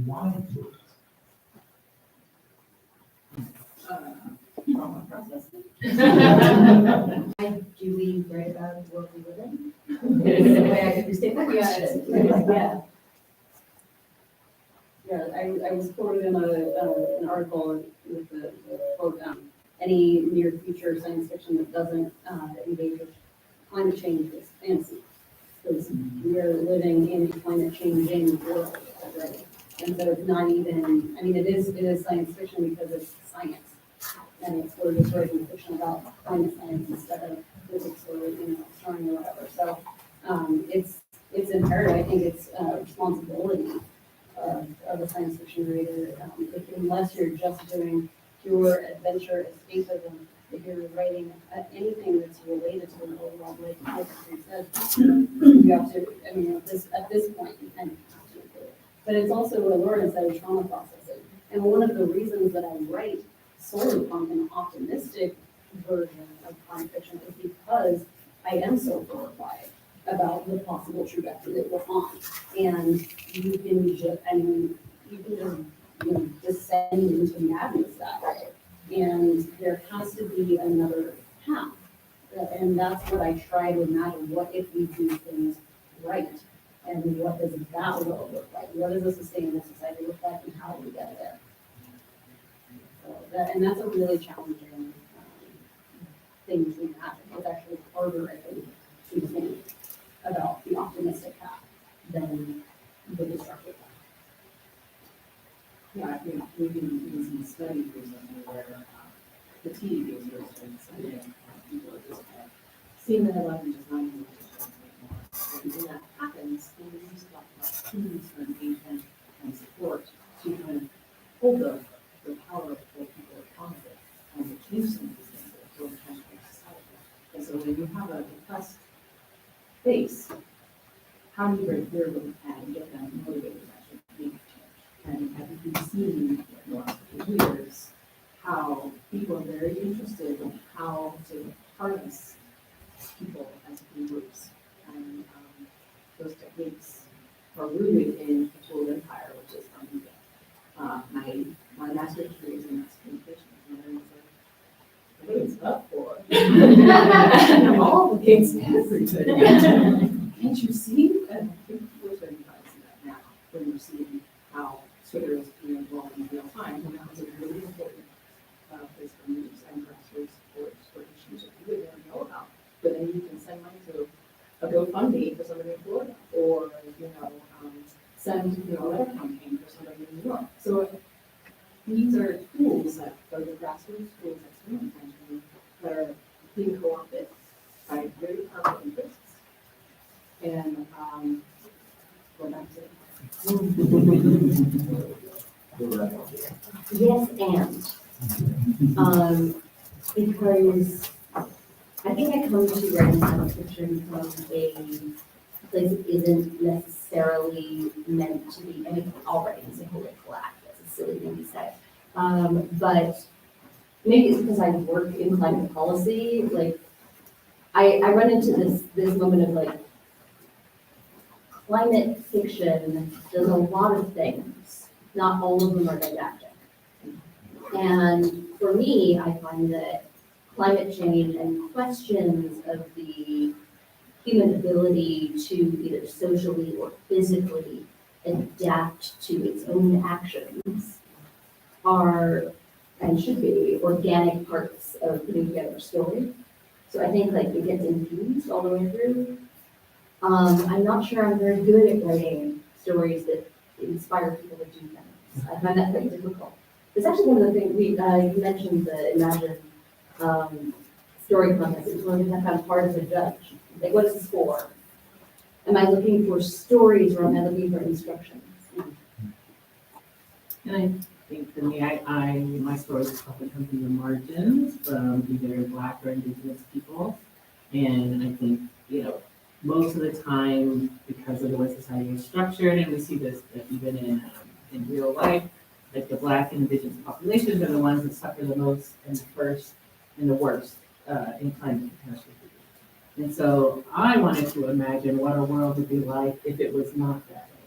Why do it? Trauma processing. Do we write about what we live in? That's the way I understand that question. Yeah, I was quoted in an article with the quote, any near future science fiction that doesn't engage with climate change is fantasy. Because we are living in a climate changing world already. And so it's not even, I mean, it is science fiction because it's science. And we're just writing fiction about climate science instead of physics or, astronomy or whatever. So it's imperative. I think it's a responsibility of a science fiction reader. Unless you're just doing pure adventure escapism, if you're writing anything that's related to the real world, like you said, you have to, I mean, at this point, you kind of have to include it. But it's also a learning set of trauma processing. And one of the reasons that I write solar punk an optimistic version of crime fiction is because I am so horrified about the possible trajectory that we're on. And you can just, descend into madness that way. And there has to be another path. And that's what I try to imagine. What if we do things right? And what does that world look like? What does a sustainable society look like, and how do we get there? So that's a really challenging thing to imagine. It's actually harder, I think, to think about the optimistic path than the destructive path. Yeah, I think we can do some studies recently where fatigue is really starting to set in. People are just seeing the headline and just not even anymore. And when that happens, then we use a lot of tools for engagement and support to kind of hold the power for people accountable and to change some of these things that are so entrenched in society. And so when you have a depressed face, how do you break through and get them motivated to actually make change? And I think we've seen in the last few years how people are very interested in how to harness people as groups. And those techniques are rooted in the tool empire, which is from India. My master's degree is in mass communications, and everyone's like, what is up for? I'm all against everybody. Can't you see? And I think we're starting to see that now, when we're seeing how Twitter is being involved in real time, and that was a really important place for news and grassroots support for issues that you would never know about. But then you can send money to a GoFundMe for somebody in Florida, or send a letter campaign for somebody in New York. So these are tools that are the grassroots tools that students mentioned that are being co-opted by very powerful interests. And well, that's it. Yes, and because I think I come to writing science fiction from a place that isn't necessarily meant to be, I mean, already it's a political act, that's a silly thing to say. But maybe it's because I work in climate policy, like, I run into this moment of like, climate fiction does a lot of things, not all of them are didactic. And for me, I find that climate change and questions of the human ability to either socially or physically adapt to its own actions are, and should be, organic parts of putting together a story. So I think like it gets infused all the way through. I'm not sure I'm very good at writing stories that inspire people to do things. I find that quite difficult. It's actually one of the things you mentioned the Imagine story contest. It's one of the things I found hard as a judge. Like, what is the score? Am I looking for stories or am I looking for instructions? And I think for me, my stories often come from the margins, from either Black or Indigenous people. And I think, most of the time, because of the way society is structured, and we see this even in real life, like the Black and Indigenous populations are the ones that suffer the most and the first and the worst in climate catastrophe. And so I wanted to imagine what a world would be like if it was not that way.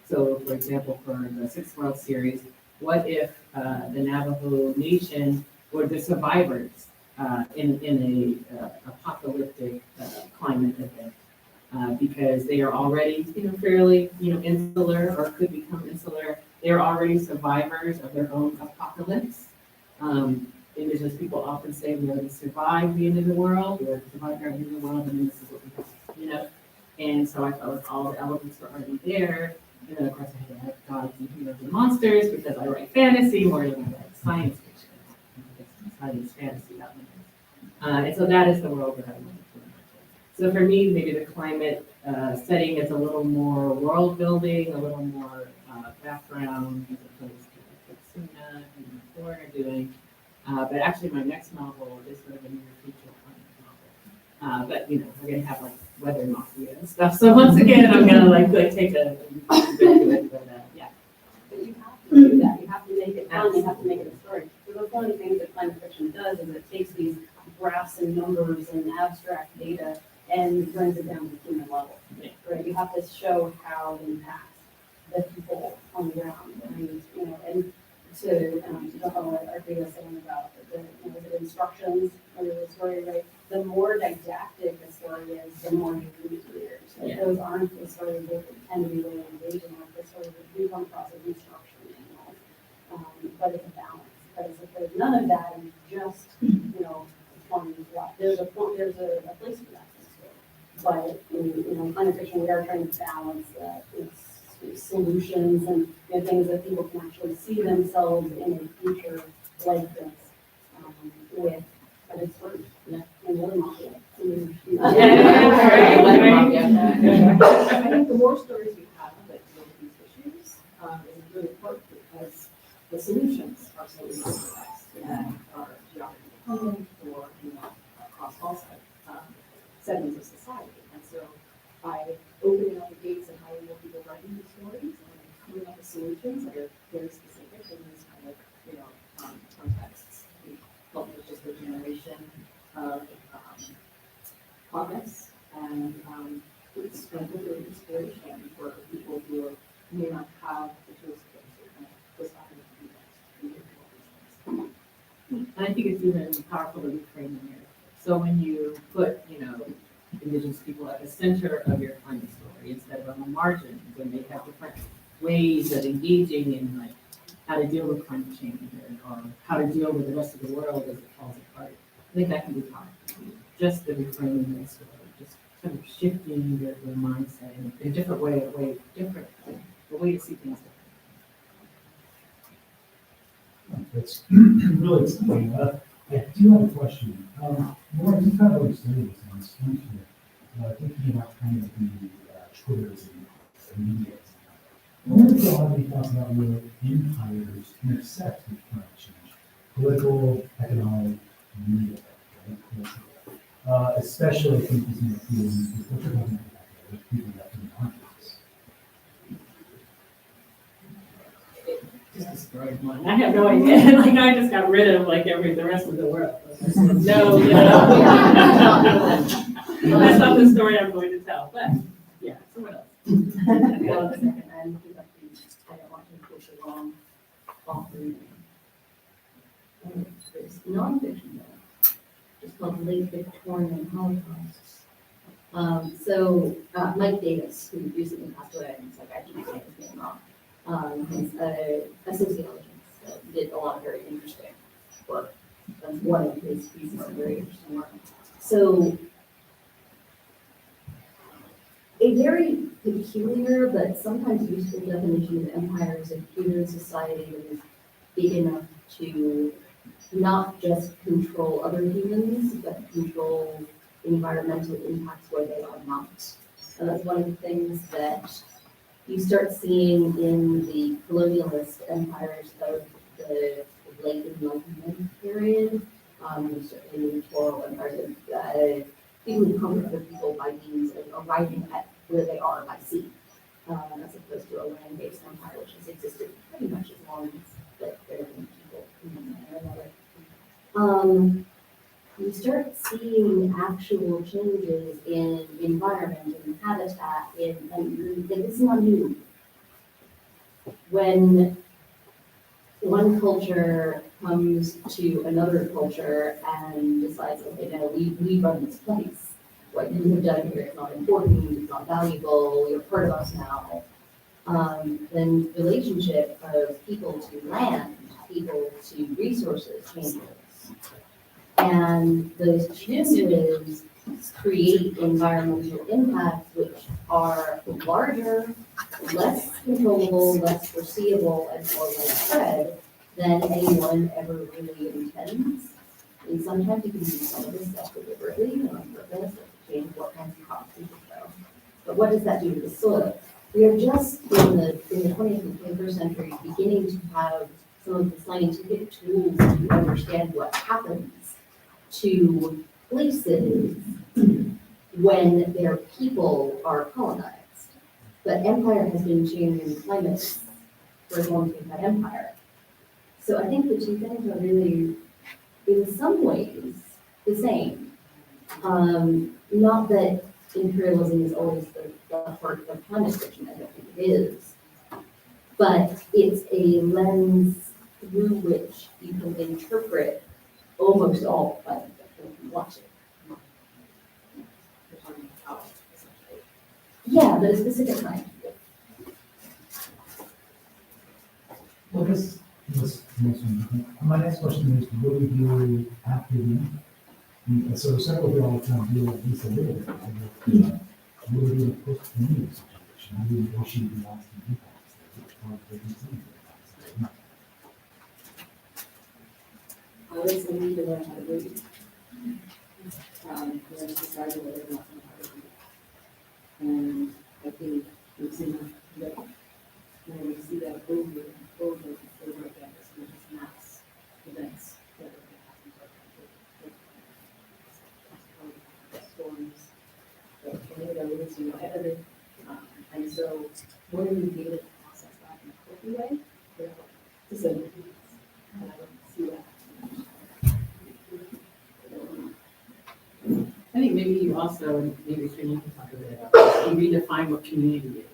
So for example, for the Sixth World Series, what if the Navajo Nation were the survivors in a apocalyptic climate event? Because they are already, fairly, insular or could become insular. They are already survivors of their own apocalypse. Indigenous people often say we already survived the end of the world, we already survived our end of the world, and this is what we have, And so I felt like all the elements were already there. And then of course I had to have gods and heroes and monsters because I write fantasy more than I write science fiction. Science fantasy, that one. And so that is the world that I want to imagine. So for me, maybe the climate setting is a little more world building, a little more background as opposed to like Suna and Thorne are doing. But actually, my next novel is sort of a near future climate novel. But we're gonna have like weather mafia and stuff. So once again, I'm gonna like take a bit to it. But yeah. But you have to do that. You have to make it fun. You have to make it a story. So one of the things that climate fiction does is it takes these graphs and numbers and abstract data and brings it down to human level. Yeah. Right? You have to show how it impacts the people on the ground. And to what Arkady was saying about the instructions or the story, right? The more didactic the story is, the more you lose readers. Like, Yeah. those aren't the stories that tend to be really engaging, like the stories that do come across as instruction manuals. But it's a balance, because if there's none of that and just, fun and fluff, there's a place for that in the story. But in climate fiction, we are trying to balance that with solutions and things that people can actually see themselves in a future like this with, but it's sort of, another model. I think the more stories we have that deal with these issues is really important because the solutions are so easy to access and are geography or across all segments of society. And so by opening up the gates and having more people writing these stories and coming up with solutions that are very specific in these kind of contexts, we help with just the generation of progress and it's kind of really inspiration for people who may not have the tools to kind of twist out and do all these things. And I think it's even powerful to reframe the narrative. So when you put, Indigenous people at the center of your climate story instead of on the margin, when they have different ways of engaging in like how to deal with climate change or how to deal with the rest of the world as it falls apart. I think that can be powerful. Just the reframing of the story, just kind of shifting your mindset in a different way, a way to see things differently. That's really exciting. I do have a question. Lauren, you kind of always studied this on this point here, thinking about kind of the triggers and media. I wonder if you have any thoughts about where empires intersect with climate change, political, economic, media, right, cultural, especially I think in the field of what you're talking about, with people that can markets. Just destroyed one. I have no idea. Like I just got rid of the rest of the world. I said, no, that's not the story I'm going to tell. But yeah, someone else. Well, the second, I'm looking up I don't want to push a long author. There's nonfiction though, just called Late Victorian Holocausts. Mike Davis, who recently passed away, and so I keep saying his name wrong, is a sociologist that did a lot of very interesting work. That's one of his pieces of very interesting work. So, a very peculiar but sometimes useful definition of empire is a human society that is big enough to not just control other humans, but control environmental impacts where they are not. And that's one of the things that you start seeing in the colonialist empires of the late Enlightenment period, certainly in the Toro empires, people who conquer other people by means of arriving at where they are by sea, as opposed to a land-based empire, which has existed pretty much as long as there have been people in one way or another. You start seeing actual changes in environment and habitat, and this is not new. when one culture comes to another culture and decides, okay, no, we run this place. What you have done here is not important, it's not valuable, you're part of us now. Then relationship of people to land, people to resources changes. And those changes create environmental impacts which are larger, less controllable, less foreseeable, and more widespread than anyone ever really intends. And sometimes you can do some of this stuff deliberately and on purpose, like change what kinds of crops you grow. But what does that do to the soil? We are just in the 20th and 21st century beginning to have some of the scientific tools to understand what happens to places when their people are colonized. But empire has been changing climates for as long as we've had empire. So I think the two things are really, in some ways, the same. Not that imperialism is always the heart of climate fiction, I don't think it is. But it's a lens through which you can interpret almost all climate fiction if you watch it. You're talking about power, essentially. Yeah, but a specific kind. Well, this one. My next question is, what do you do after the end? So several people all the time deal with this a little bit. What do you do in a post-community situation? How do you negotiate the lasting impacts? Which part of the business impacts? I would say we learn how to read. Learn to decide whether or not to know how to read. And I think we've seen that when we see that over and over and over again, it's not just mass events that are happening to our country. Storms, the tornadoes, everything. And so when we be able to process that in a healthy way, we're to say, and I don't see that. I think maybe you also, and maybe Shane, you can talk a bit about, you redefine what community is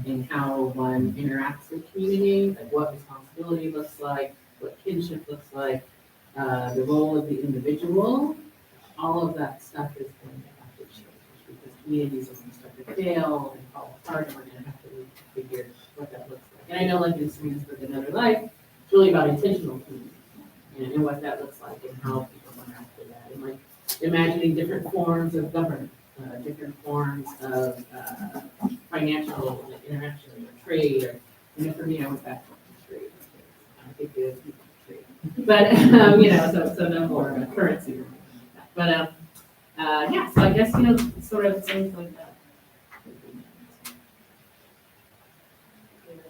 and how one interacts with community, like what responsibility looks like, what kinship looks like, the role of the individual. All of that stuff is going to have to change because communities are going to start to fail and fall apart, and we're going to have to figure what that looks like. And I know, like in Serena's book, Another Life, it's really about intentional community and what that looks like and how people interact with that. And like imagining different forms of government, different forms of financial interaction or trade. Or, for me, I went back to trade. I think it is trade. But, so no more currency or anything like that. But, yeah, so I guess, sort of things like that.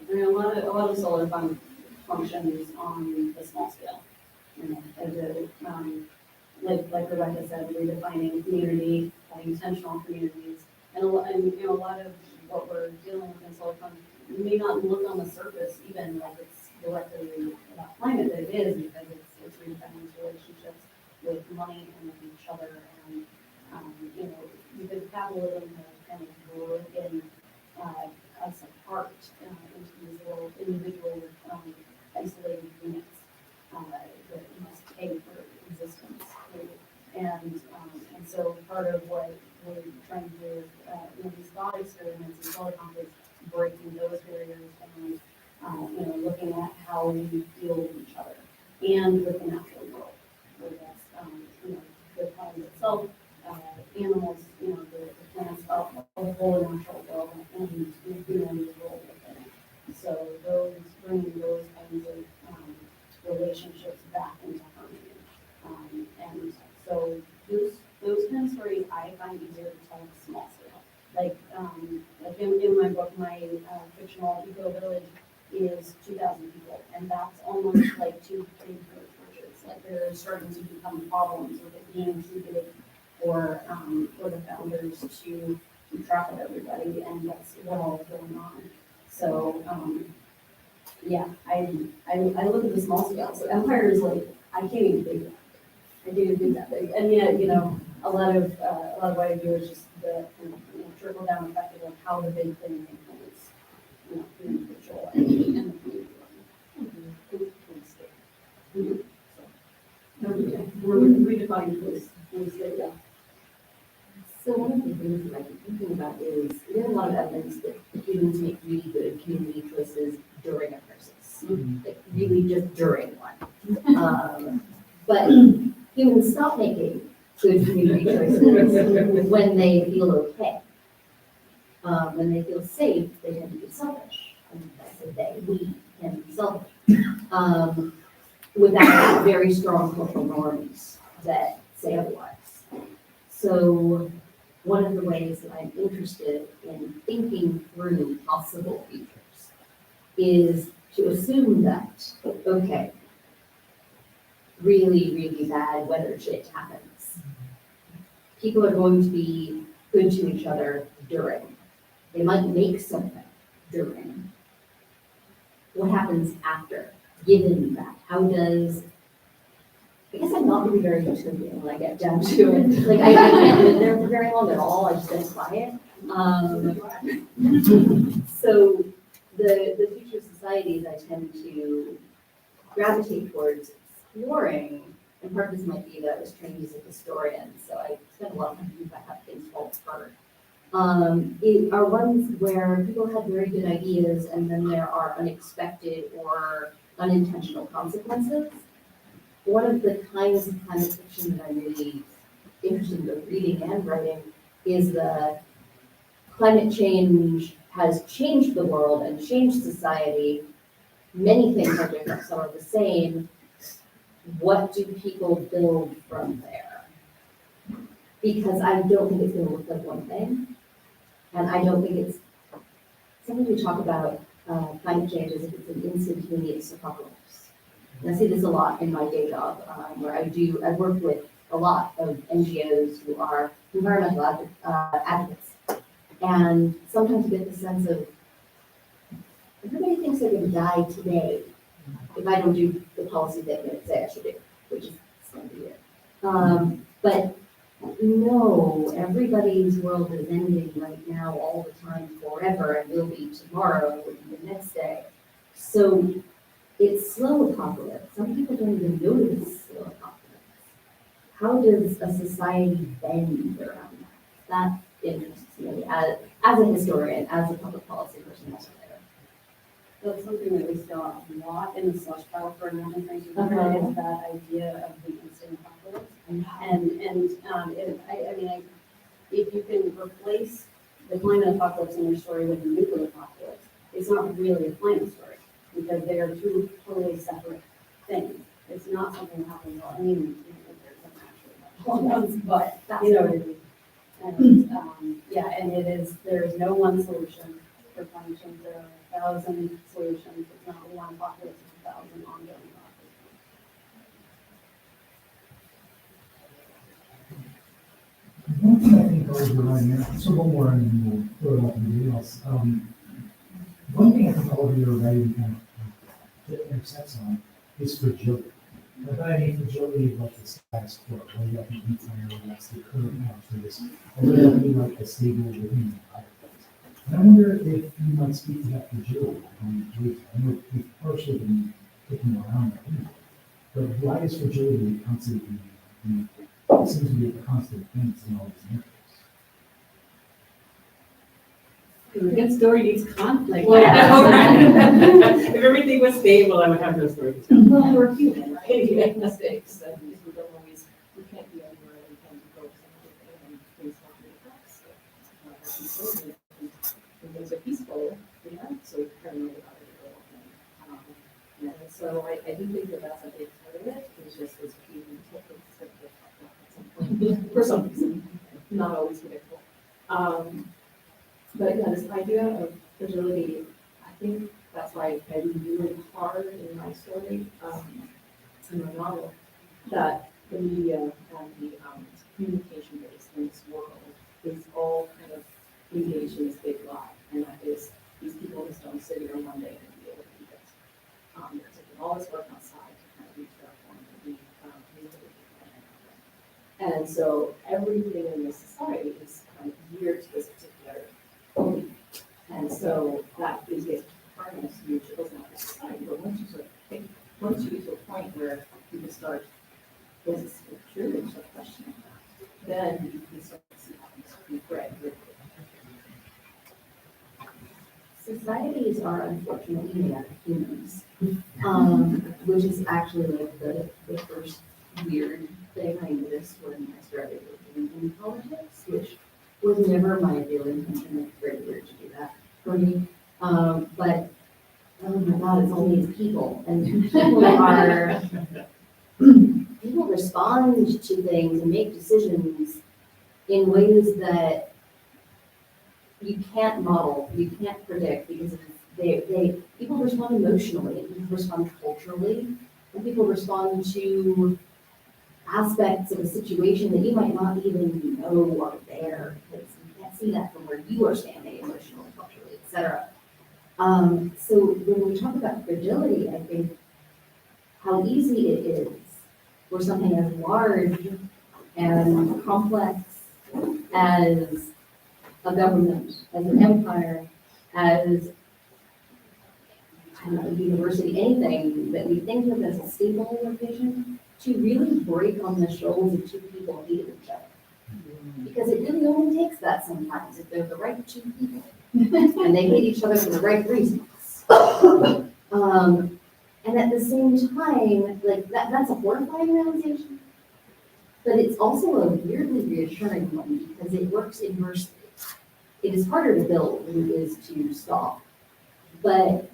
I mean, a lot of solar functions on the small scale. As like Rebecca said, redefining community, having intentional communities, and a lot of what we're dealing with in solar fund may not look on the surface even like it's directly about climate, but it is because it's redefining relationships with money and with each other, and because capitalism has kind of broken us apart into these little individual isolated units that must pay for existence. And so part of what we're trying to do is these thought experiments and solar conflicts, breaking those barriers and looking at how we deal with each other and with the natural world, whether that's the planet itself, animals, the plants, the whole natural world, and humanity's role within it. So bringing those kinds of relationships back into harmony. And so those kind of stories I find easier to tell in small scale. Like in my book, my fictional eco village is 2,000 people, and that's almost like two big churches. Like they're starting to become problems with it being too big for the founders to keep track of everybody and what's all going on. So yeah, I look at the small scale. So empire is like I can't even think that. I can't even think that big. And yet, a lot of what I do is just the trickle down effect of how the big thing influences the individual and the community. defined was yeah. So one of the things that I've been thinking about is there's a lot of evidence that humans make really good community choices during a crisis, like really just during one. But humans stop making good community choices when they feel okay. When they feel safe, they tend to be selfish. And I say they, we tend to be selfish. Without very strong cultural norms that say otherwise. So one of the ways that I'm interested in thinking through possible futures is to assume that, okay, really, really bad weather shit happens. People are going to be good to each other during. They might make something during. What happens after, given that? How does, I guess I'm not really very utopian when I get down to it. Like, I can't live there for very long at all, I just get quiet. So the future societies I tend to gravitate towards exploring, and part of this might be that I was trained as a historian, so I spent a lot of time thinking about how things fall apart. Are ones where people have very good ideas and then there are unexpected or unintentional consequences. One of the kinds of climate fiction that I'm really interested in both reading and writing is the climate change has changed the world and changed society. Many things are different, some are the same. What do people build from there? Because I don't think it's going to look like one thing. And I don't think it's something we talk about climate change as if it's an instantaneous apocalypse. And I see this a lot in my day job, where I work with a lot of NGOs who are environmental advocates. And sometimes you get the sense of, everybody thinks they're going to die today if I don't do the policy that they say I should do, which is going to be it. But no, everybody's world is ending right now, all the time, forever, and will be tomorrow, and the next day. So it's slow apocalypse. Some people don't even notice slow apocalypse. How does a society bend around that? That interests me as a historian, as a public policy person, as a writer. That's something that we saw a lot in the slush pile for emerging things. Is that idea of the instant apocalypse. If you can replace the climate apocalypse in your story with a nuclear apocalypse, it's not really a climate story because they are two totally separate things. It's not something that happens all. I mean, there's some actually all ones, but you know what I mean. And and it is. There is no one solution for climate change. There are 1,000 solutions. It's not one apocalypse. It's 1,000 ongoing apocalypses. One thing I think always reminds me, so one more and then we'll throw it up and everything else. One thing I think all of your writing kind of intersects on is fragility. But I mean fragility of like the status quo, whether that be declare, whether that's the current countries, or whether that be like a stable living environment. And I wonder if you might speak to that fragility. I know we've partially been kicking around that, but why is fragility constantly it seems to be a constant thing in all these narratives. A good story needs conflict. Yeah. If everything was stable, I would have no story to tell. Well, we're human, right? We make mistakes, and we don't always, we can't be anywhere, we can't go to something, and things have to be fixed. When things are peaceful, so we're paranoid about it. And so I do think that that's a big part of it, it's just this human for some reason, not always predictable. But yeah, this idea of fragility, I think that's why I do really hard in my story, in my novel, that the media and the communication base in this world is all kind of engaged in this big lie, and that is these people just don't sit here one day and be able to do it. They're taking all this work outside to kind of reach that point and be and so everything in this society is kind of geared to this particular belief. And so that is a harness huge open up the society. But once you get to a point where people start, this is true, it's like then we start to see how these spread. Societies are unfortunately made out of humans, which is actually like the first weird thing I noticed when I started working in politics, which was never my real intention. It's very weird to do that for me. But oh my God, it's only people, and people respond to things and make decisions in ways that you can't model, you can't predict, because people respond emotionally, and people respond culturally, and people respond to aspects of a situation that you might not even know are there, because you can't see that from where you are standing emotionally, culturally, etc. So when we talk about fragility, I think how easy it is for something as large and complex as a government, as an empire, as, I don't know, a university, anything that we think of as a stable location, to really break on the shoulders of two people hating each other. Because it really only takes that sometimes, if they're the right two people, and they hate each other for the right reasons. And at the same time, like, that's a horrifying realization, but it's also a weirdly reassuring one, because it works inversely. It is harder to build than it is to stop. But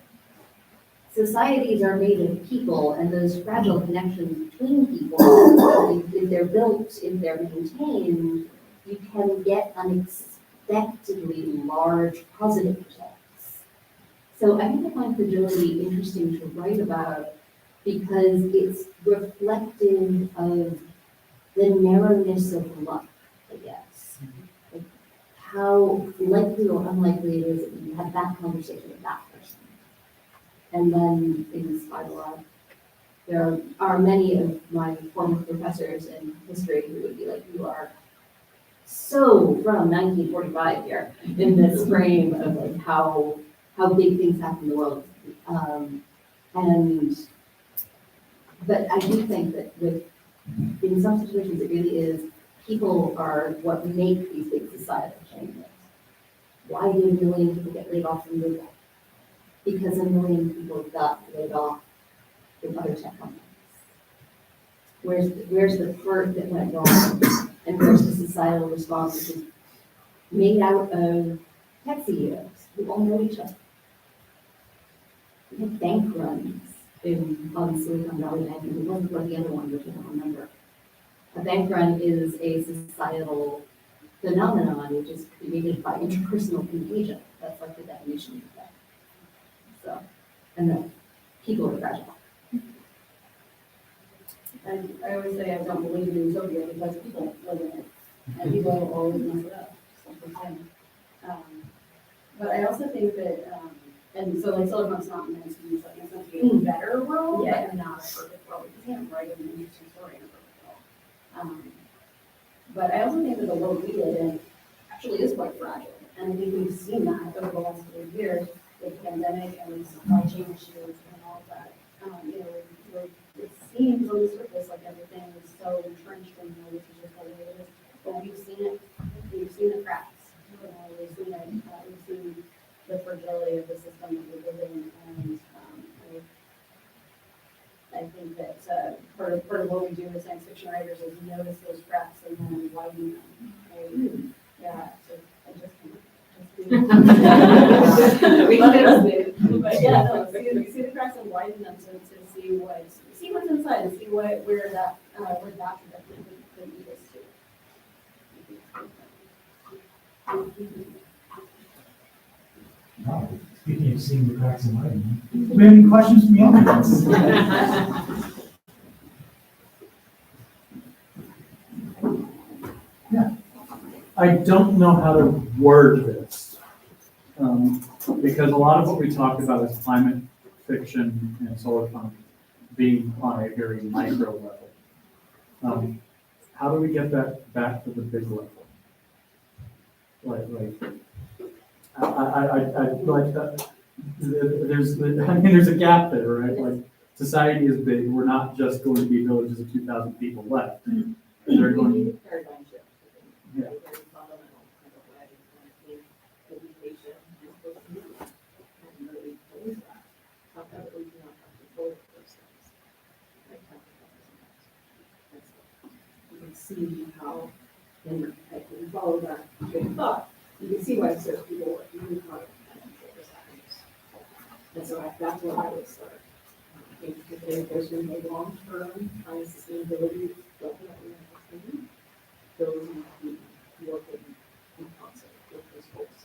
societies are made of people, and those fragile connections between people, if they're built, if they're maintained, you can get unexpectedly large positive results. So I think I find fragility interesting to write about, because it's reflective of the narrowness of luck, I guess. How likely or unlikely it is that you have that conversation with that person. And then things spiral out. There are many of my former professors in history who would be like, you are so from 1945 here, in this frame of like how big things happen in the world. But I do think that in some situations it really is, people are what make these big societal changes. Why did a million people get laid off from Google? Because a million people got laid off from other tech companies. Where's the part that went wrong? And where's the societal response, which is made out of tech CEOs who all know each other? We had bank runs on Silicon Valley Bank, and it wasn't like the other one, which I don't remember. A bank run is a societal phenomenon which is created by interpersonal contagion. That's like the definition of that. So, and then people are fragile. And I always say I don't believe in utopia because people live in it, and people always mess it up. Simple thing. But I also think that, and so like Silicon's not meant to be something, it's meant to be a better world, but not a perfect world. You can't write an interesting story in a perfect world. But I also think that the world we live in actually is quite fragile, and I think we've seen that over the last couple of years with the pandemic and with supply chain issues and all of that. It seems on the surface like everything is so entrenched in, this is just the way it is. But we've seen the cracks. We've seen the fragility of the system that we live in, and I think that part of what we do as science fiction writers is notice those cracks and then widen them. Right? Yeah, so I just We can fix it. but yeah, no, see the cracks and widen them to see what's inside and see where that trajectory could lead us to. Wow, speaking of seeing the cracks in lighting, do we have any questions from the audience? Yeah. I don't know how to word this, because a lot of what we talked about is climate fiction and solar farm being on a very micro level. How do we get that back to the big level? There's a gap there, right? Like, society is big. We're not just going to be villages of 2,000 people left. They're going. Paradigm shift. see how, and I can follow that train of thought, you can see why certain people are really hard at control values. And so that's where I would start. I think if there's been a long-term sustainability definitely in the team, those need to be working in concert with those folks.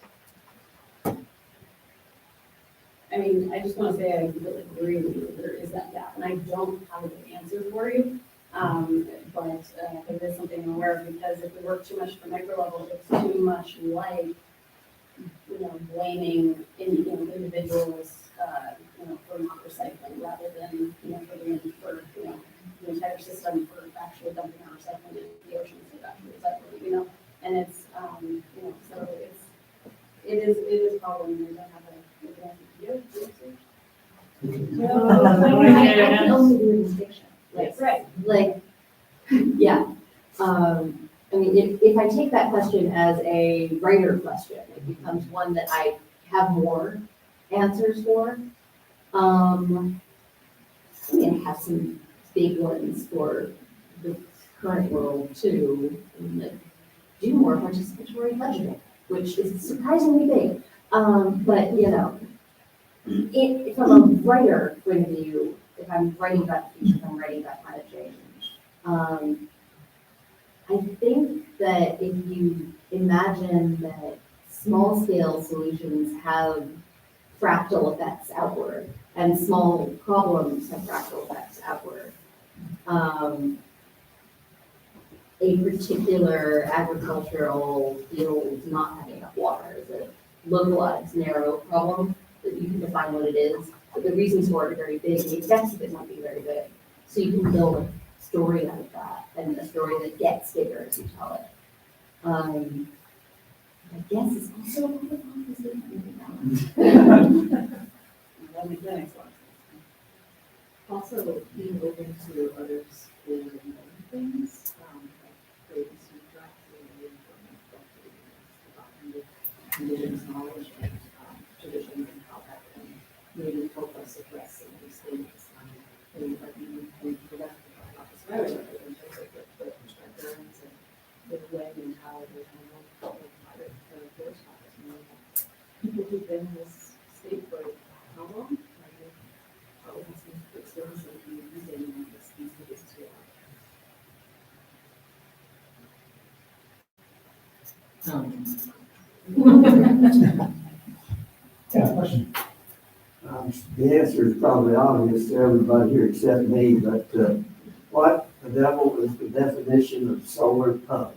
I mean, I just want to say I completely agree with you, there is that gap, and I don't have a good answer for you. But it is something I'm aware of, because if we work too much at the micro level, it's too much like, blaming individuals, for not recycling, rather than, for the entire system for actually dumping our recycling in the oceans and actually recycling, and it's, so it is probably, we don't have a good answer. I can only do it in fiction. Right. Like, yeah. I mean, if I take that question as a writer question, it becomes one that I have more answers for. I mean, I have some big ones for the current world too. I mean, like, do more participatory budgeting, which is surprisingly big. But, from a writer point of view, if I'm writing about the future, if I'm writing about climate change, I think that if you imagine that small scale solutions have fractal effects outward and small problems have fractal effects outward, a particular agricultural field not having enough water is a localized, narrow problem that you can define what it is, but the reasons for it are very big, the effects of it might be very big. So you can build a story out of that, and a story that gets bigger as you tell it. I guess it's also a lot of opposite. That makes sense. Also, being open to others in things, like creating some tracks and indigenous knowledge and traditions, and how that can maybe help us address some of these things. And like we forgot about this earlier, but in terms of the veterans and the way and how there's no private forest fires. And we have people who've been in this state for how long? Probably has some experience of using these things too. Yeah, question. The answer is probably obvious to everybody here except me, but what the devil is the definition of solar punk?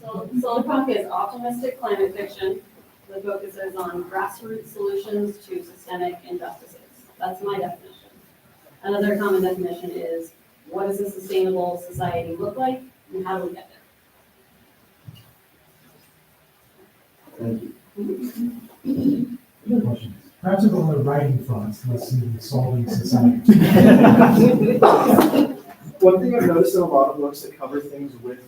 So solar punk is optimistic climate fiction that focuses on grassroots solutions to systemic injustices. That's my definition. Another common definition is, what does a sustainable society look like, and how do we get there? Thank you. Good question. Perhaps on the writing front, let's see, solving society. One thing I've noticed in a lot of books that cover things with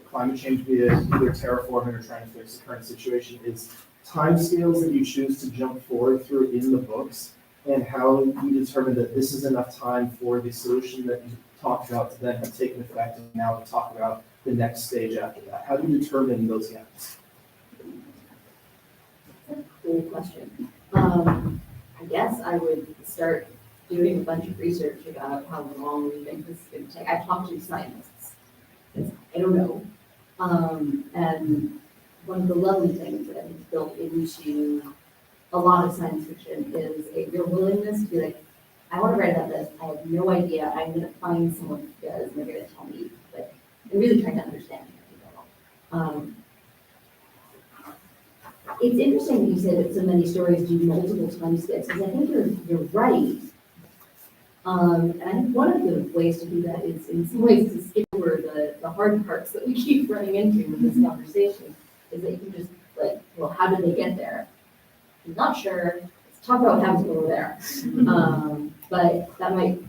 climate change, be it either terraforming or trying to fix the current situation, is timescales that you choose to jump forward through in the books, and how you determine that this is enough time for the solution that you talked about to then have taken effect, and now to talk about the next stage after that. How do you determine those gaps? Cool question. I guess I would start doing a bunch of research about how long we think this is going to take. I've talked to scientists. I don't know. And one of the lovely things that I think is built into a lot of science fiction is a real willingness to be like, I want to write about this. I have no idea. I'm going to find someone who does, and they're going to tell me. But I'm really trying to understand. It's interesting that you said that so many stories do multiple time skips, because I think you're right. And I think one of the ways to do that is, in some ways, to skip over the hard parts that we keep running into in this conversation, is that you can just like, well, how did they get there? I'm not sure. Let's talk about what happens over there. But that might,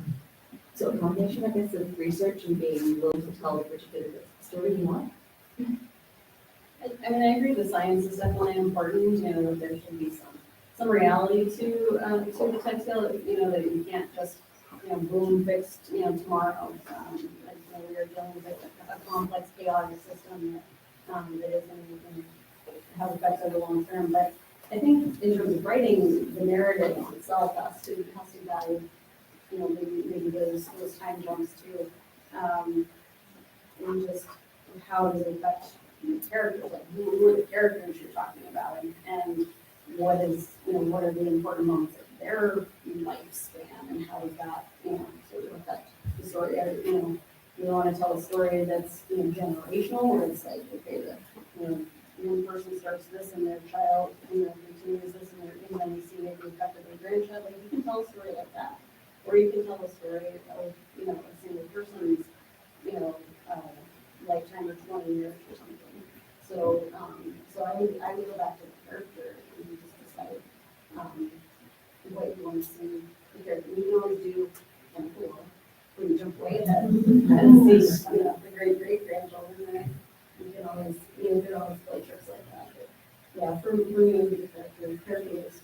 so a combination, I guess, of research and being willing to tell a particular story you want. I mean, I agree the science is definitely important, that there should be some reality to the timescale, that you can't just, boom, fixed, tomorrow. we are dealing with a complex, chaotic system that is in has effects over the long term. But I think in terms of writing, the narrative itself has to guide, maybe those time jumps too. And just how does it affect characters, like who are the characters you're talking about, and what are the important moments of their lifespan, and how does that, sort of affect the story? You want to tell a story that's, generational, where it's like, okay, one person starts this and their child, continues this and then you see maybe the effect of their grandchild. Like, you can tell a story like that, or you can tell a story of, a single person's, lifetime or 20 years or something. So, I would go back to the character and just decide what you want to see the character. You can always do when you jump way ahead and see the great grandchildren there. You can always play tricks like that. But yeah, for me, the character is,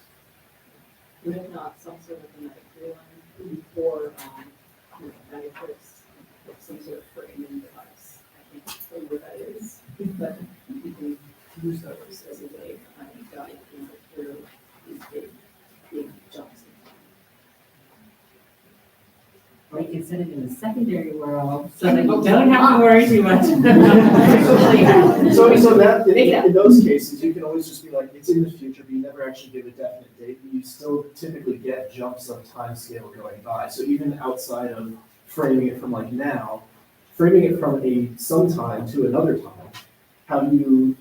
And if not, some sort of thematic through line or benefits, some sort of framing device. I can't explain what that is, but you can use those as a way of kind of guiding people through these big jumps. Or you can set it in the secondary world, so that you don't have to worry too much. So that, in those cases, you can always just be like, it's in the future, but you never actually give a definite date, but you still typically get jumps of time scale going by. So even outside of framing it from like now, framing it from a sometime to another time, how do you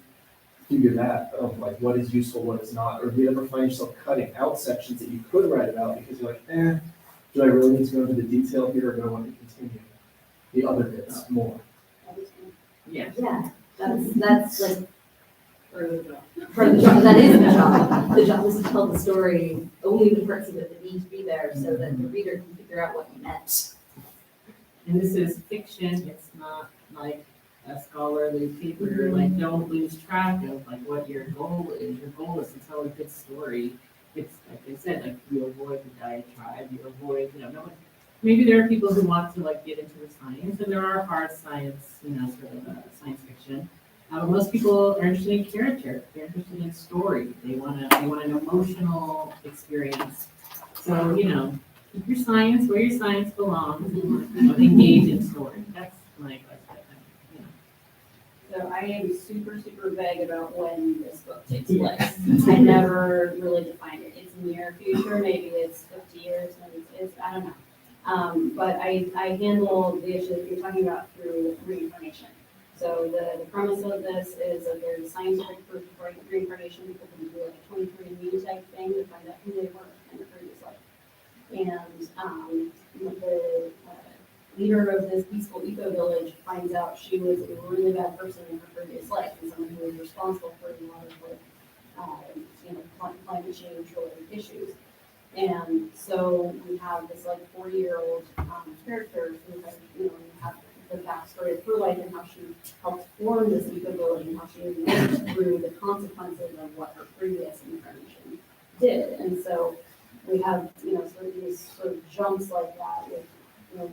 figure that of like what is useful, what is not? Or do you ever find yourself cutting out sections that you could write about because you're like, do I really need to go into the detail here, or do I want to continue the other bits more? Yeah. Yeah, that's like Or the job. part of the job. That is the job. The job is to tell the story, only the parts of it that need to be there, so that the reader can figure out what you meant. And this is fiction, it's not like a scholarly paper, like don't lose track of like what your goal is. Your goal is to tell a good story. It's like I said, like you avoid the diatribe, you avoid, no one, maybe there are people who want to like get into the science, and there are hard science, sort of science fiction. Most people are interested in character, they're interested in story, they want an emotional experience. So, keep your science where your science belongs, engage in story. That's my advice. So I am super vague about when this book takes place. I never really defined it. It's near future, maybe it's 50 years, maybe it's I don't know. But I handle the issue that you're talking about through reincarnation. So the premise of this is that there's scientific proof for reincarnation. People can do like a 23andMe type thing to find out who they were in the previous life. And the leader of this peaceful eco-village finds out she was a really bad person in her previous life, and someone who was responsible for a lot of climate change related issues. And so we have this 40-year-old character who has, have the backstory of her life and how she helped form this eco-village and how she lived through the consequences of what her previous incarnation did. And so we have, sort of these sort of jumps like that with,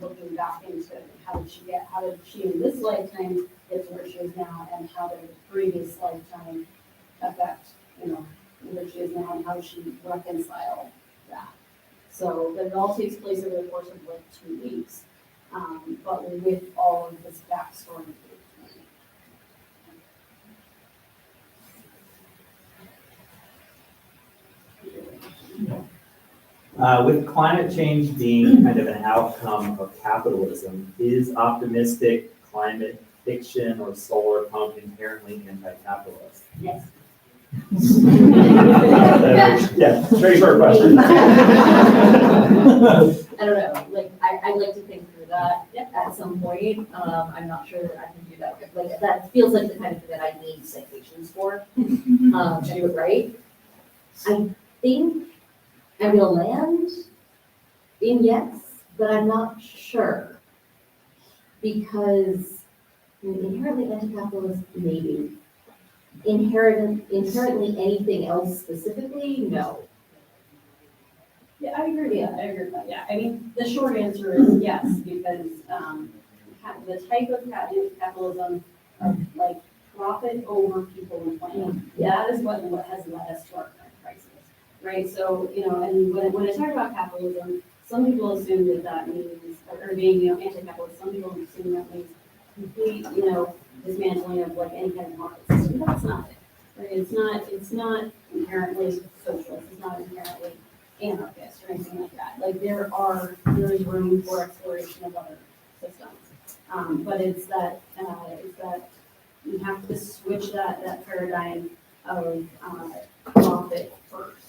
looking back into how did she in this lifetime get to where she is now, and how did the previous lifetime affect, where she is now, and how does she reconcile that? So that it all takes place over the course of 2 weeks, but with all of this backstory. With climate change being kind of an outcome of capitalism, is optimistic climate fiction or solar punk inherently anti-capitalist? Yes. Yeah, very short question. I don't know, I'd like to think through that at some point. I'm not sure that I can do that. That feels like the kind of thing that I need citations for, to do it right. I think I'm gonna land in yes, but I'm not sure. Because inherently anti-capitalist, maybe. Inherently anything else specifically, no. Yeah, I agree with that. Yeah, I mean, the short answer is yes, because the type of capitalism of like profit over people and planet. That is what has led us to our current crisis, right? So, and when I talk about capitalism, some people assume that means, or being, anti-capitalist, some people assume that means complete, dismantling of like any kind of market system. That's not it, right? It's not inherently socialist, it's not inherently anarchist or anything like that. Like there is room for exploration of other systems. But it's that you have to switch that paradigm of profit first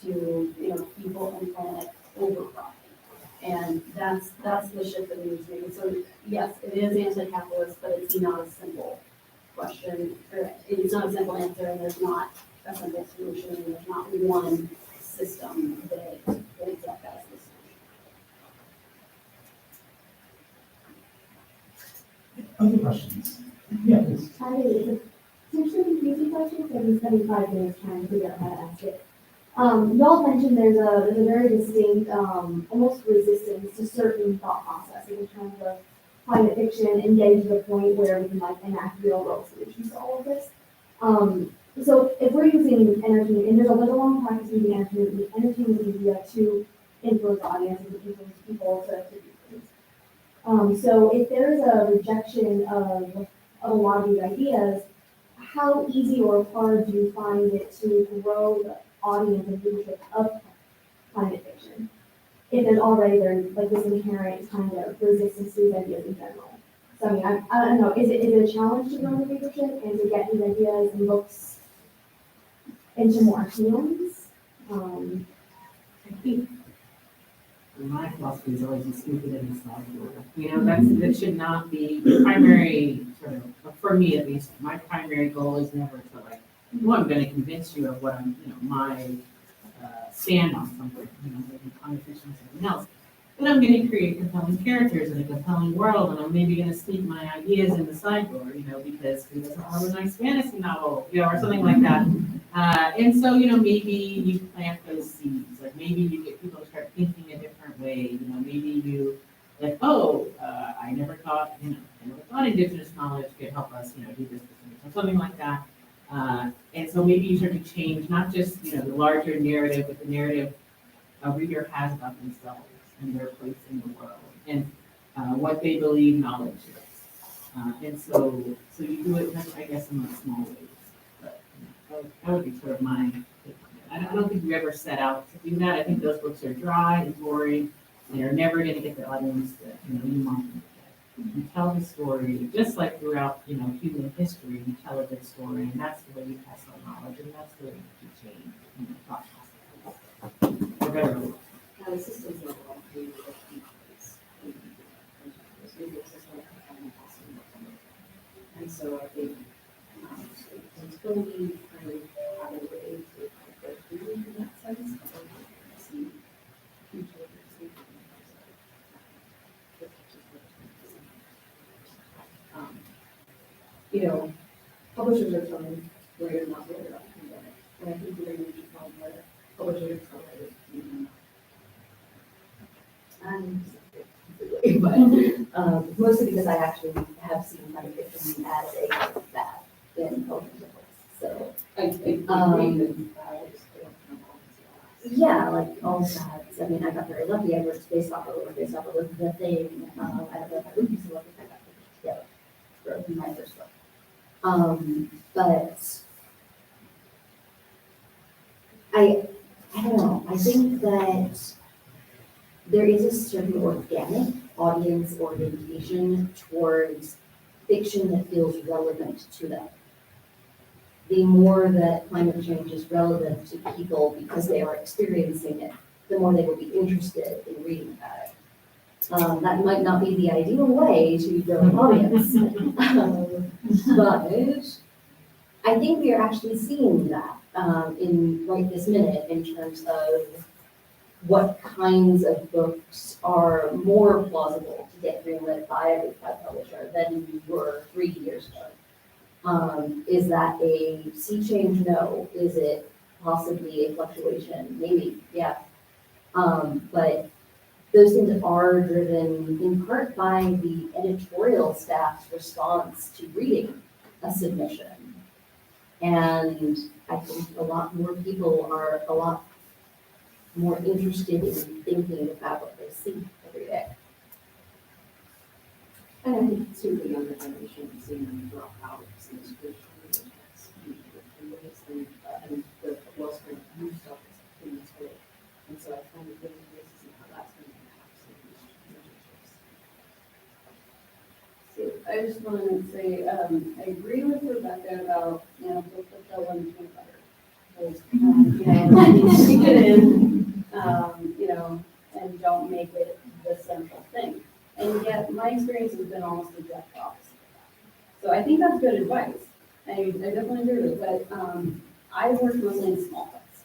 to, people and planet over profit. And that's the shift that we need to make. So yes, it is anti-capitalist, but it's not a simple question, or it's not a simple answer, and there's not a simple solution, and there's not one system that holds up as the solution. Other questions? Yeah, please. Hi, it's potentially confusing question, because I've been spending 5 minutes trying to figure out how to ask it. Y'all mentioned there's a very distinct, almost resistance to certain thought processes in terms of climate fiction and getting to the point where we can like enact real world solutions to all of this. So if we're using entertainment, and there's a long practice using entertainment media to influence audiences and influence people to do things. So if there's a rejection of a lot of these ideas, how easy or hard do you find it to grow the audience and viewership of climate fiction? If there's like this inherent kind of resistance to these ideas in general. So I mean, I don't know, is it a challenge to grow the viewership and to get these ideas and books into more hands? I think my philosophy is always just keep it in the slide. That should not be the primary sort of, for me at least, my primary goal is never to like, I'm going to convince you of what I'm, my stand on something, maybe climate fiction or something else. But I'm going to create compelling characters in a compelling world, and I'm maybe going to sneak my ideas in the side door, because who doesn't love a nice fantasy novel, or something like that. And so, maybe you plant those seeds, like maybe you get people to start thinking a different way, maybe you, like, I never thought Indigenous knowledge could help us, do this, or something like that. And so maybe you start to change, not just, the larger narrative, but the narrative a reader has about themselves and their place in the world, and what they believe knowledge is. And so you do it, I guess, in small ways. But that would be sort of my take on it. I don't think we ever set out to do that. I think those books are dry and boring. They're never going to get the audience that you want them to get. You tell the story, just like throughout human history. You tell a good story, and that's the way you pass on knowledge, and that's the way you change thought process. For better or worse. Now, the systems level, and so I think until we kind of have a way to go through in that sense, I don't see huge differences. Publishers are telling writers not to write about the pandemic, and I think we're going to find where publishers tell writers But mostly because I actually have seen climate fiction as a fad in culture books. So I agree that yeah, like all fads. I mean, I got very lucky. I worked based off of the thing. I don't know if I would be so lucky if I got it together for my first book. But I don't know. I think that there is a certain organic audience orientation towards fiction that feels relevant to them. The more that climate change is relevant to people because they are experiencing it, the more they will be interested in reading about it. That might not be the ideal way to grow an audience, but I think we are actually seeing that in right this minute in terms of what kinds of books are more plausible to get greenlit by a big five publisher than were 3 years ago. Is that a sea change? No. Is it possibly a fluctuation? Maybe, yeah. But those things are driven in part by the editorial staff's response to reading a submission. And I think a lot more people are a lot more interested in thinking about what they see every day. And I think too, the younger generation seeing them drop out of some education, and the wellspring of new stuff is in this way. And so I find it really curious to see how that's going to impact some of these relationships. So I just want to say, I agree with Rebecca about, don't put that one in peanut butter. Because, stick it in, and don't make it the central thing. And yet, my experience has been almost the exact opposite of that. So I think that's good advice. I definitely agree with it, but I work mostly in small cuts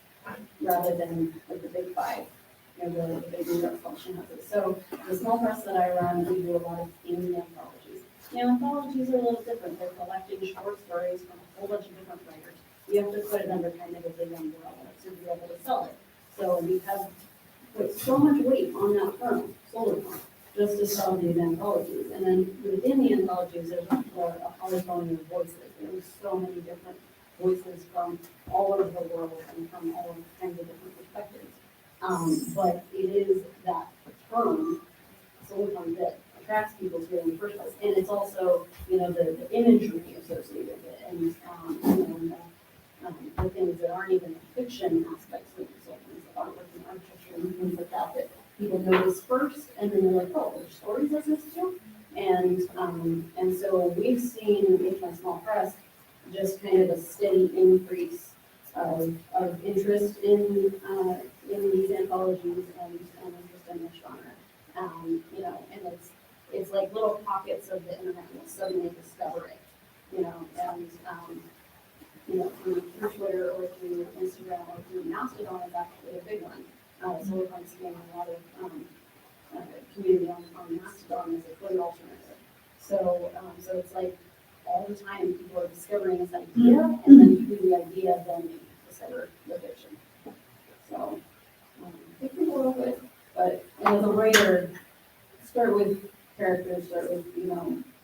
rather than like the big five, the big New York function houses. So the small press that I run, we do a lot of themed anthologies. Anthologies are a little different. They're collecting short stories from a whole bunch of different writers. We have to put it under kind of a big umbrella to be able to sell it. So we have put so much weight on that firm, solar firm, just to sell these anthologies. And then within the anthologies, there's a polyphony of voices. There's so many different voices from all over the world and from all kinds of different perspectives. But it is that term, solar firm, that attracts people to it in the first place. And it's also, the imagery associated with it, and the things that aren't even the fiction aspects of consultants, the artwork and architecture and things like that, that people notice first, and then they're like, oh, there's stories like this too. And so we've seen in my small press just kind of a steady increase of interest in these anthologies and interest in this genre. And it's like little pockets of the internet will suddenly discover it, through Twitter or through Instagram or through Mastodon is actually a big one. So we're going to see a lot of community on Mastodon as a Twitter alternative. So it's like all the time people are discovering this idea, and then through the idea, then they discover the fiction. So it can be a little bit, but as a writer, start with characters, start with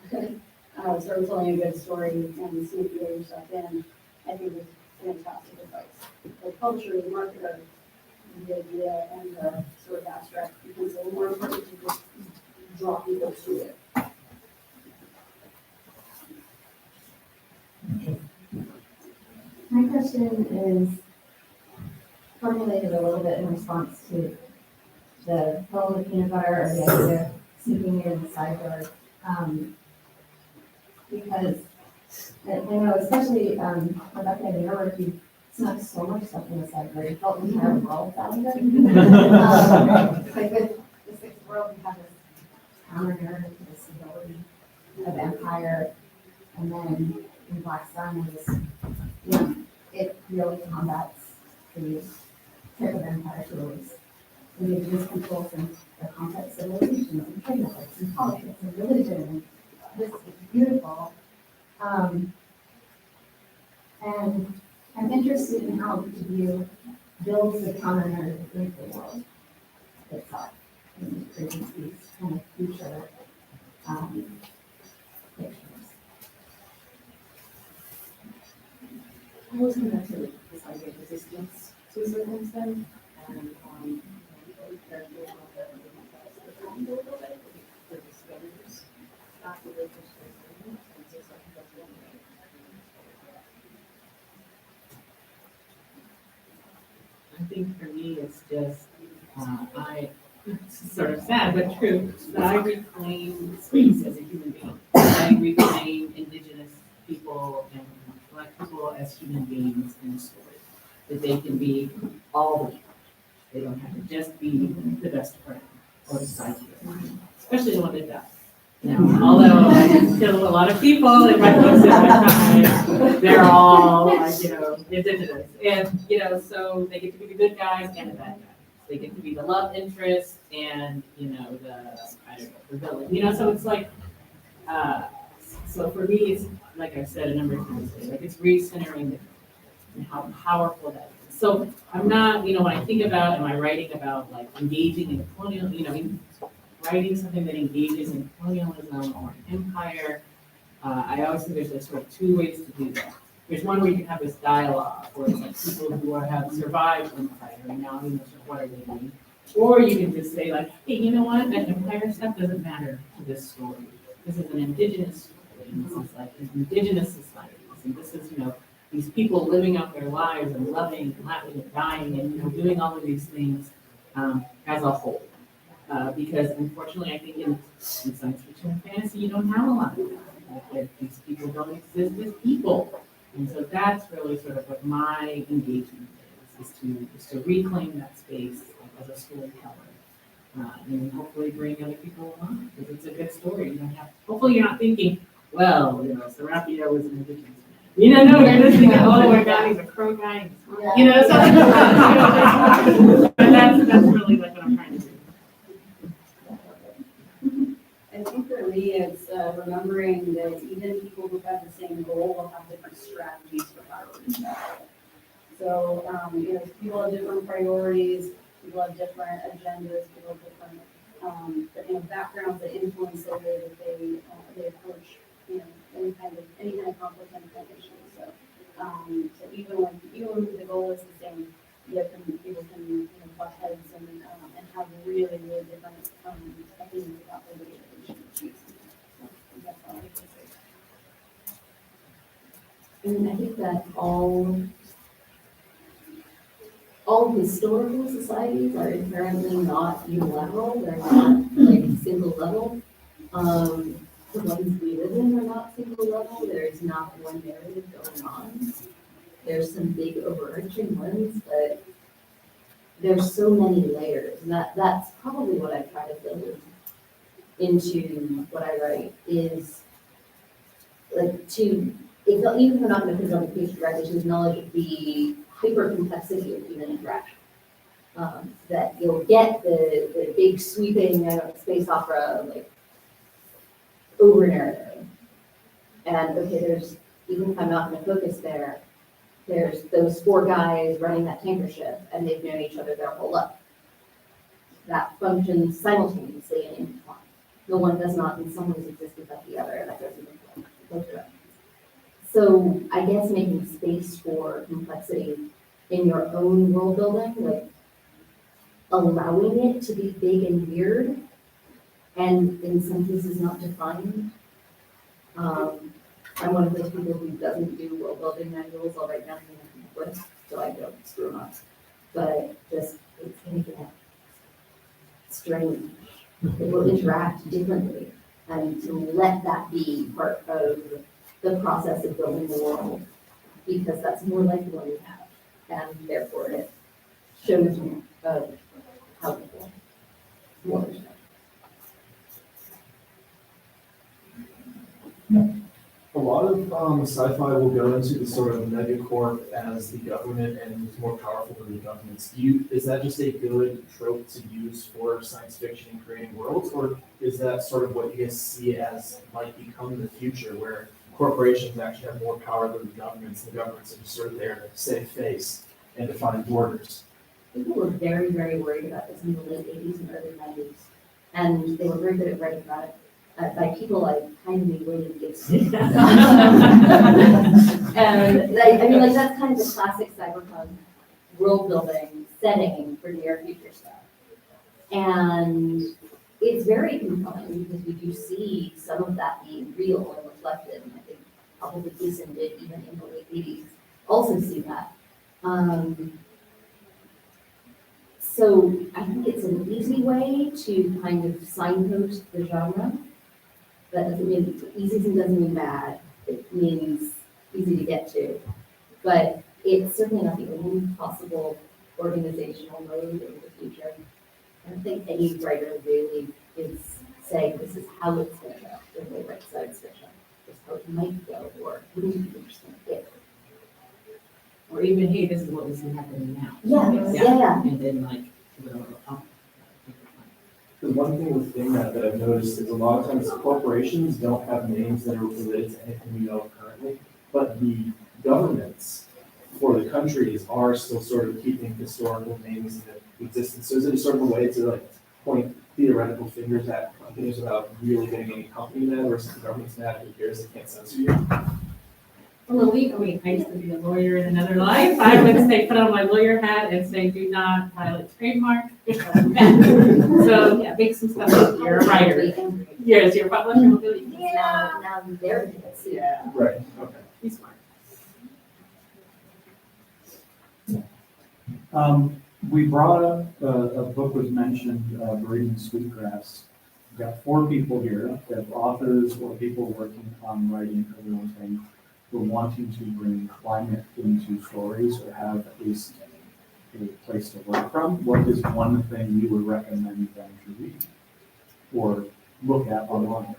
start with telling a good story and see if you get yourself in. I think it's fantastic advice. The publisher, the marketer, the idea, and the sort of abstract becomes a little more important to just draw people to it. My question is formulated a little bit in response to the pull of the peanut butter or the idea of sneaking in the sideboard. Because I know, especially Rebecca and your work, you snuck so much stuff in the sideboard. You felt the entire world out of it. Like with the Sixth World, we have this counter narrative to the stability of empire, and then in Black Sun is, it really combats the trick of empire to release indigenous peoples and their complex civilizations and trade networks and politics and religion. And this is beautiful. And I'm interested in how each of you builds the counter narrative into the world itself and creating these kind of future pictures. I was going back to this idea of resistance to a certain extent, and characters of the a little bit, the discoveries, not the religious and so I think that's one way. I think for me, it's just, it's sort of sad but true, that I reclaim space as a human being. I reclaim indigenous people and Black people as human beings in the story. That they can be all the time. They don't have to just be the best friend or the sidekick, especially the one that dies. Although I kill a lot of people in my books at my time, they're all indigenous. And, so they get to be the good guys and the bad guys. They get to be the love interest and, the villain. So it's like, so for me, it's like I've said a number of times today, like it's recentering the and how powerful that is. So I'm not, when I think about, am I writing about like engaging in colonial, writing something that engages in colonialism or empire, I always think there's sort of two ways to do that. There's one where you can have this dialogue, where it's like people who have survived empire and now, sort of what are they doing? Or you can just say like, hey, you know what, that empire stuff doesn't matter to this story. This is an indigenous story, and this is like indigenous societies, and this is, these people living out their lives and loving and laughing and dying and, doing all of these things as a whole. Because unfortunately, I think in science fiction and fantasy, you don't have a lot of that. Like, these people don't exist as people. And so that's really sort of what my engagement is to reclaim that space as a storyteller. And hopefully bring other people along, because it's a good story. Hopefully you're not thinking, well, Serapio was an indigenous man. No, you're just thinking, oh my God, he's a crow guy. So and that's really like what I'm trying to do. I think for me, it's remembering that even people who have the same goal will have different strategies for how to reach that. So, people have different priorities, people have different agendas, people have different, backgrounds that influence the way that they approach, any kind of conflict and issue. So even when the goal is the same, people can butt heads and have really different opinions about the way that they should choose. So that's all I can say. And I think that all historical societies are inherently not unilateral, they're not like single level. The ones we live in are not single level, there's not one narrative going on. There's some big overarching ones, but there's so many layers, and that's probably what I try to build into what I write, is like even if we're not going to put it on the page directly, to acknowledge the hyper complexity of human interaction. That you'll get the big sweeping space opera like over narrative, and there's, even if I'm not going to focus there, there's those four guys running that tanker ship, and they've known each other their whole life. That functions simultaneously and intertwined. The one does not in some ways exist without the other, and that goes in both directions. So I guess making space for complexity in your own world building, like allowing it to be big and weird, and in some cases not defined. I'm one of those people who doesn't do world building manuals. I'll write down what, so I don't screw them up. But just it's going to get strange. It will interact differently, and to let that be part of the process of building the world, because that's more like the one we have, and therefore it shows me how people more respect. A lot of sci-fi will go into the sort of megacorp as the government and is more powerful than the governments. Is that just a good trope to use for science fiction and creating worlds, or is that sort of what you guys see as might become the future, where corporations actually have more power than the governments, and the governments are just sort of there to save face and define borders? People were very, very worried about this in the late 80s and early 90s, and they were very good at writing about it. By people like kindly William Gibson. And that's kind of the classic cyberpunk world building setting for near future stuff. And it's very compelling because we do see some of that being real and reflected. And I think probably Gibson did, even in the late 80s, also see that. So I think it's an easy way to kind of signpost the genre. That doesn't mean easy doesn't mean bad. It means easy to get to. But it's certainly not the only possible organizational mode in the future. I don't think any writer really is saying this is how it's going to go when they write science fiction. This is how it might go, or wouldn't it be interesting if. Or even, hey, this is what we see happening now. Yeah. And then like, The one thing within that I've noticed is a lot of times corporations don't have names that are related to anything we know currently, but the governments for the countries are still sort of keeping historical names in existence. So is it a sort of a way to like point theoretical fingers at companies without really getting any company mad, versus the government's mad, who cares, they can't censor you? Well, I used to be a lawyer in another life. I would say, put on my lawyer hat and say, do not violate trademark. So, yeah, make some stuff up. You're a writer. Yes, you're a publisher. Now they're gonna see. Yeah, Right, okay. be smart. We brought up, a book was mentioned, Breeding Sweetgrass. We've got 4 people here, we have authors or people working on writing their own thing. We're wanting to bring climate into stories or have at least a place to work from. What is one thing you would recommend them to read or look at online?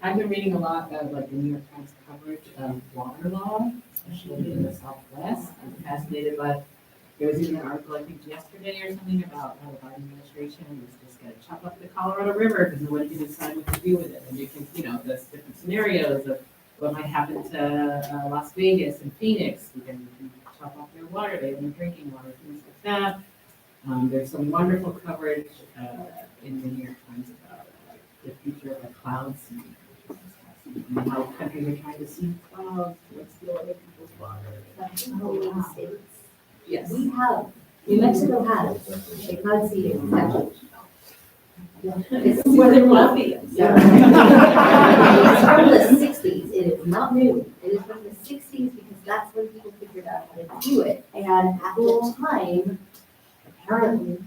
I've been reading a lot of like the New York Times coverage of water law, especially in the Southwest. I'm fascinated by, there was even an article, I think yesterday or something, about how the Biden administration was just gonna chop up the Colorado River because nobody can decide what to do with it. And you can, there's different scenarios of what might happen to Las Vegas and Phoenix. We can chop off their water, they have no drinking water, things like that. There's some wonderful coverage in the New York Times about the future of the cloud seed. And how countries are trying to see clouds, let's steal other people's water. States. Yes. We have, New Mexico has a cloud seeding statute. It's Where they're wealthy. It's from the 60s, it is not new, it is from the 60s because that's when people figured out how to do it. And at the time, apparently,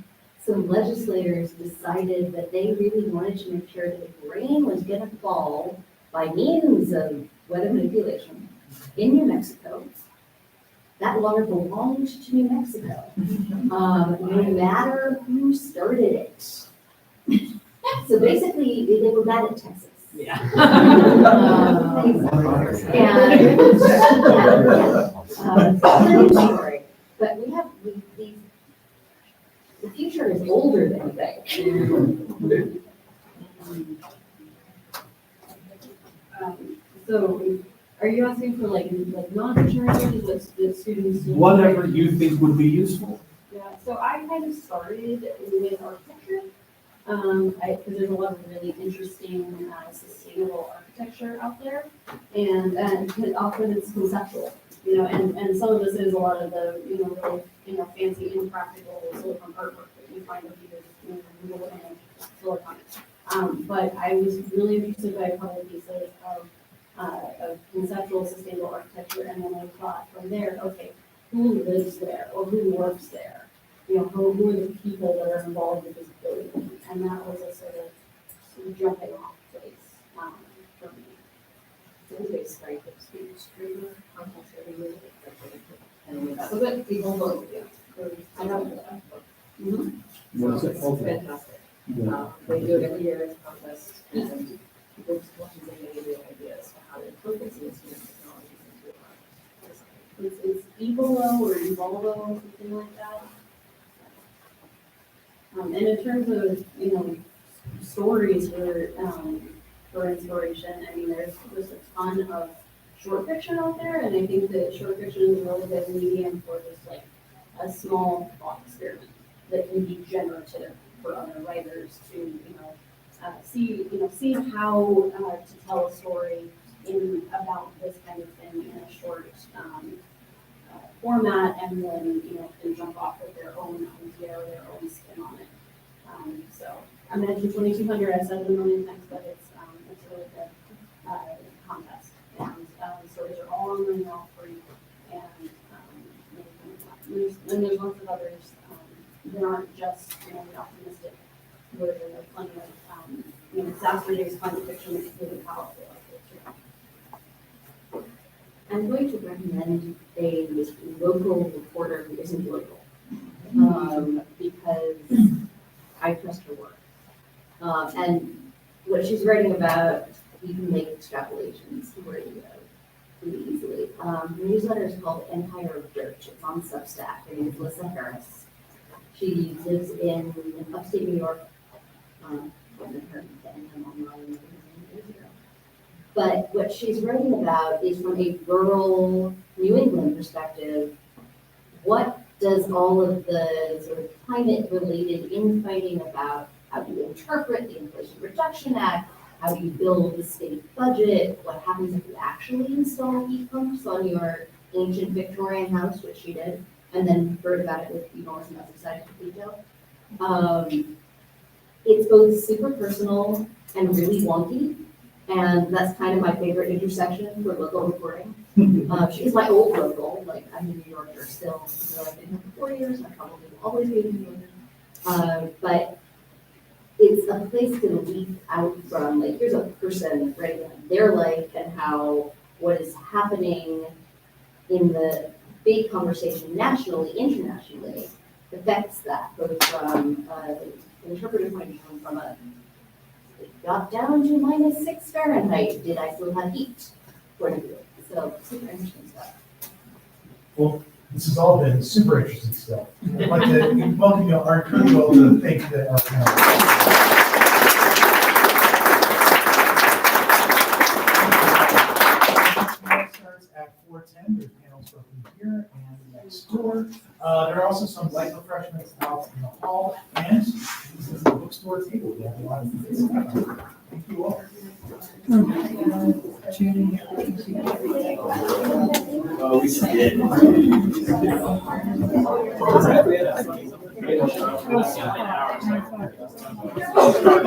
some legislators decided that they really wanted to make sure that if rain was gonna fall by means of weather manipulation in New Mexico, that water belonged to New Mexico, no matter who started it. So basically, they were mad at Texas. Yeah. Sorry, but the future is older than we think. So are you asking for like non-insurance, with the students? Whatever you think would be useful. Yeah, so I kind of started with architecture, because there's a lot of really interesting, sustainable architecture out there, and often it's conceptual, and some of this is a lot of the, really, fancy, impractical silicon artwork that you find if you just, Google image silicon. But I was really interested by a couple of pieces of conceptual sustainable architecture, and then I thought from there, okay, who lives there or who works there? Who are the people that are involved with this building? And that was a sort of jumping off place for me. Everybody's right, the students stream contest every year. And That was it, people vote, yeah. I have that. What is it called? fantastic. They do it every year as a contest, and people just watch and they give you ideas for how to incorporate some of these technologies into your life. It's Evolo or Evolvo, something like that. And in terms of, stories for inspiration, I mean, there's a ton of short fiction out there, and I think that short fiction is a really good medium for just like a small thought experiment that can be generative for other writers to, see how to tell a story about this kind of thing in a short format, and then, can jump off with their own idea or their own spin on it. So I mentioned 2200, I've said it a million times, but it's a really good contest. And stories are all online, they're all free. And there's lots of others that aren't just, the optimistic version. There's plenty of, disaster-based climate fiction that's really powerful out there too. I'm going to recommend a local reporter who isn't local, because I trust her work. And what she's writing about, you can make extrapolations to where you go. pretty easily. Her newsletter is called Empire of Dirt. It's on Substack. Her name is Lisa Harris. She lives in upstate New York. But what she's writing about is from a rural New England perspective. What does all of the sort of climate-related infighting about how do you interpret the Inflation Reduction Act, how do you build the state budget, what happens if you actually install heat pumps on your ancient Victorian house, which she did, and then heard about it with enormous amounts of scientific detail. It's both super personal and really wonky, and that's kind of my favorite intersection for local reporting. She's my old local, like I'm a New Yorker still, so I've been here for 4 years, and I probably will always be a New Yorker. But it's a place to leap out from, like, here's a person writing about their life and how what is happening in the big conversation nationally, internationally, affects that, both from an interpretive point of view and from a, it got down to -6 Fahrenheit, did I still have heat point of view? So super interesting stuff. Well, this has all been super interesting stuff. I'd like to welcome you, Arkady, to thank our panelists. Starts at 4:10. There's panels open here and next door. There are also some light refreshments out in the hall, and this is the bookstore table. We have a lot of things. Thank you all. Oh, we did.